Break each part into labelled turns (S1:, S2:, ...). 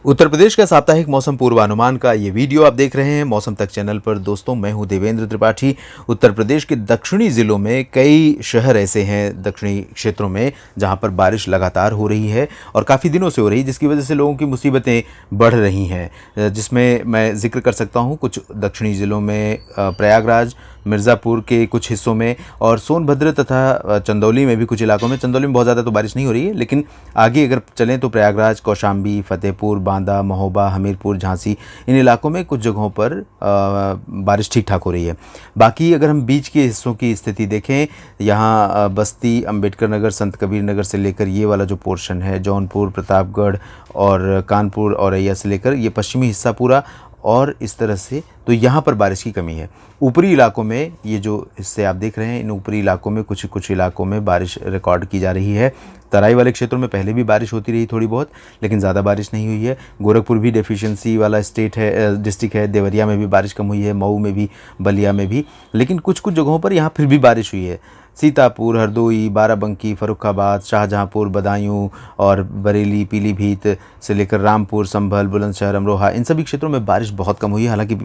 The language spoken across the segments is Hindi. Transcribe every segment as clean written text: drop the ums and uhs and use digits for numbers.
S1: उत्तर प्रदेश का साप्ताहिक मौसम पूर्वानुमान का ये वीडियो आप देख रहे हैं मौसम तक चैनल पर। दोस्तों, मैं हूं देवेंद्र त्रिपाठी। उत्तर प्रदेश के दक्षिणी ज़िलों में कई शहर ऐसे हैं दक्षिणी क्षेत्रों में जहां पर बारिश लगातार हो रही है और काफ़ी दिनों से हो रही है, जिसकी वजह से लोगों की मुसीबतें बढ़ रही हैं। जिसमें मैं जिक्र कर सकता हूं कुछ दक्षिणी ज़िलों में प्रयागराज, मिर्ज़ापुर के कुछ हिस्सों में और सोनभद्र तथा चंदौली में भी कुछ इलाकों में। चंदौली में बहुत ज़्यादा तो बारिश नहीं हो रही है, लेकिन आगे अगर चलें तो प्रयागराज, कौशाम्बी, फतेहपुर, बांदा, महोबा, हमीरपुर, झांसी, इन इलाकों में कुछ जगहों पर बारिश ठीक ठाक हो रही है। बाकी अगर हम बीच के हिस्सों की स्थिति देखें, यहाँ बस्ती, अंबेडकर नगर, संत कबीर नगर से लेकर ये वाला जो पोर्शन है, जौनपुर, प्रतापगढ़ और कानपुर, औरैया से लेकर ये पश्चिमी हिस्सा पूरा और इस तरह से, तो यहाँ पर बारिश की कमी है। ऊपरी इलाकों में ये जो हिस्से आप देख रहे हैं, इन ऊपरी इलाकों में कुछ इलाकों में बारिश रिकॉर्ड की जा रही है। तराई वाले क्षेत्रों में पहले भी बारिश होती रही थोड़ी बहुत, लेकिन ज़्यादा बारिश नहीं हुई है। गोरखपुर भी डेफिशिएंसी वाला डिस्ट्रिक्ट है। देवरिया में भी बारिश कम हुई है, मऊ में भी, बलिया में भी, लेकिन कुछ जगहों पर यहाँ फिर भी बारिश हुई है। सीतापुर, हरदोई, बाराबंकी, फर्रुखाबाद, शाहजहांपुर, बदायूं और बरेली, पीलीभीत से लेकर रामपुर, संभल, बुलंदशहर, अमरोहा, इन सभी क्षेत्रों में बारिश बहुत कम हुई है। हालांकि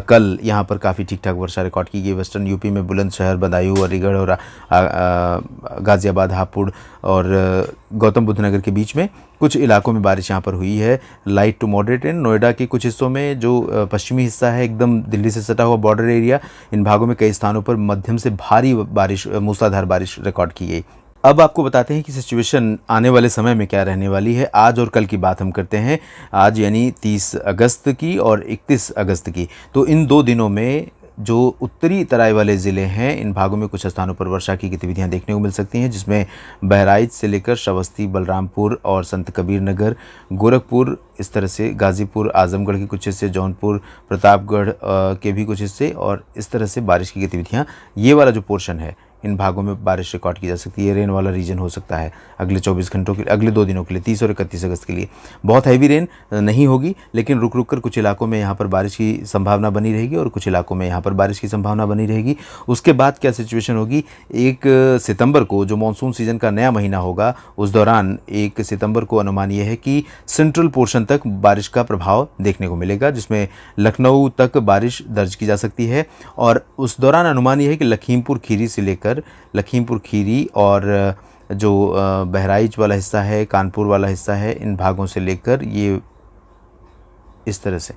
S1: कल यहाँ पर काफ़ी ठीक ठाक वर्षा रिकॉर्ड की गई। वेस्टर्न यूपी में बुलंदशहर, बदायूं, अलीगढ़ और गाज़ियाबाद, हापुड़ और गौतम बुद्ध नगर के बीच में कुछ इलाकों में बारिश यहाँ पर हुई है। Light to moderate rain. Noida के कुछ हिस्सों में जो पश्चिमी हिस्सा है, एकदम दिल्ली से सटा हुआ बॉर्डर एरिया, इन भागों में कई स्थानों पर मध्यम से भारी बारिश, मूसलाधार बारिश रिकॉर्ड की गई। अब आपको बताते हैं कि सिचुएशन आने वाले समय में क्या रहने वाली है। आज और कल की बात हम करते हैं। आज यानी 30 अगस्त की और 31 अगस्त की, तो इन 2 दिनों में जो उत्तरी तराई वाले ज़िले हैं, इन भागों में कुछ स्थानों पर वर्षा की गतिविधियां देखने को मिल सकती हैं, जिसमें बहराइच से लेकर श्रावस्ती, बलरामपुर और संत कबीर नगर, गोरखपुर, इस तरह से गाज़ीपुर, आजमगढ़ के कुछ हिस्से, जौनपुर, प्रतापगढ़ के भी कुछ हिस्से, और इस तरह से बारिश की गतिविधियां, ये वाला जो पोर्शन है, इन भागों में बारिश रिकॉर्ड की जा सकती है। रेन वाला रीजन हो सकता है अगले 24 घंटों के, अगले 2 दिनों के लिए, 30 और 31 अगस्त के लिए। बहुत हैवी रेन नहीं होगी, लेकिन रुक रुक कर कुछ इलाकों में यहाँ पर बारिश की संभावना बनी रहेगी और कुछ इलाकों में यहाँ पर बारिश की संभावना बनी रहेगी। उसके बाद क्या सिचुएशन होगी, 1 सितंबर को जो मानसून सीजन का नया महीना होगा, उस दौरान 1 सितंबर को अनुमान यह है कि सेंट्रल पोर्शन तक बारिश का प्रभाव देखने को मिलेगा, जिसमें लखनऊ तक बारिश दर्ज की जा सकती है। और उस दौरान अनुमान यह है कि लखीमपुर खीरी से लेकर लखीमपुर खीरी और जो बहराइच वाला हिस्सा है, कानपुर वाला हिस्सा है, इन भागों से लेकर ये इस तरह से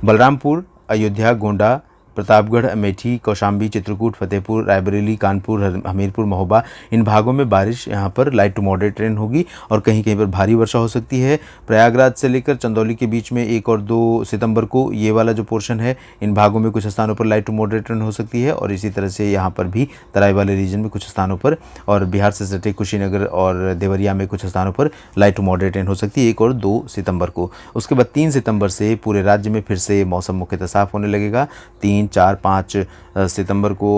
S1: बलरामपुर, अयोध्या, गोंडा, प्रतापगढ़, अमेठी, कौशाम्बी, चित्रकूट, फतेहपुर, रायबरेली, कानपुर, हमीरपुर, महोबा, इन भागों में बारिश यहाँ पर लाइट टू मॉडरेट रेन होगी और कहीं कहीं पर भारी वर्षा हो सकती है। प्रयागराज से लेकर चंदौली के बीच में 1 और 2 सितंबर को ये वाला जो पोर्शन है, इन भागों में कुछ स्थानों पर लाइट टू मॉडरेट रेन हो सकती है और इसी तरह से यहाँ पर भी तराई वाले रीजन में कुछ स्थानों पर, और बिहार से सटे कुशीनगर और देवरिया में कुछ स्थानों पर लाइट टू मॉडरेट रेन हो सकती है 1 और 2 सितंबर को। उसके बाद 3 सितंबर से पूरे राज्य में फिर से मौसम मुख्यतः साफ होने लगेगा। 3, 4, 5 सितंबर को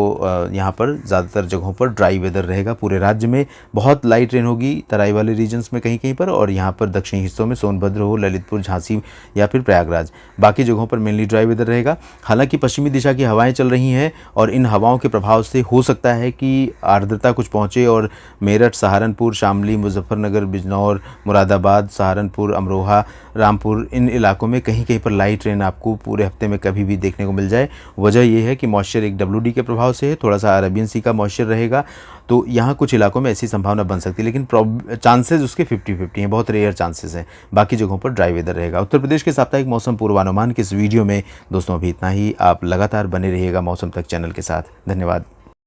S1: यहाँ पर ज़्यादातर जगहों पर ड्राई वेदर रहेगा। पूरे राज्य में बहुत लाइट रेन होगी तराई वाले रीजन्स में कहीं कहीं पर, और यहाँ पर दक्षिणी हिस्सों में सोनभद्र हो, ललितपुर, झांसी या फिर प्रयागराज, बाकी जगहों पर मेनली ड्राई वेदर रहेगा। हालांकि पश्चिमी दिशा की हवाएं चल रही हैं और इन हवाओं के प्रभाव से हो सकता है कि आर्द्रता कुछ पहुँचे और मेरठ, सहारनपुर, शामली, मुजफ्फरनगर, बिजनौर, मुरादाबाद, सहारनपुर, अमरोहा, रामपुर, इन इलाकों में कहीं कहीं पर लाइट रेन आपको पूरे हफ्ते में कभी भी देखने को मिल जाए। वजह यह है कि मॉइस्चर एक WD के प्रभाव से है, थोड़ा सा अरेबियन सी का मॉइस्चर रहेगा, तो यहाँ कुछ इलाकों में ऐसी संभावना बन सकती है, लेकिन चांसेस उसके 50-50 हैं, बहुत रेयर चांसेस हैं। बाकी जगहों पर ड्राई वेदर रहेगा। उत्तर प्रदेश के साप्ताहिक मौसम पूर्वानुमान के इस वीडियो में दोस्तों अभी इतना ही। आप लगातार बने रहिएगा मौसम तक चैनल के साथ। धन्यवाद।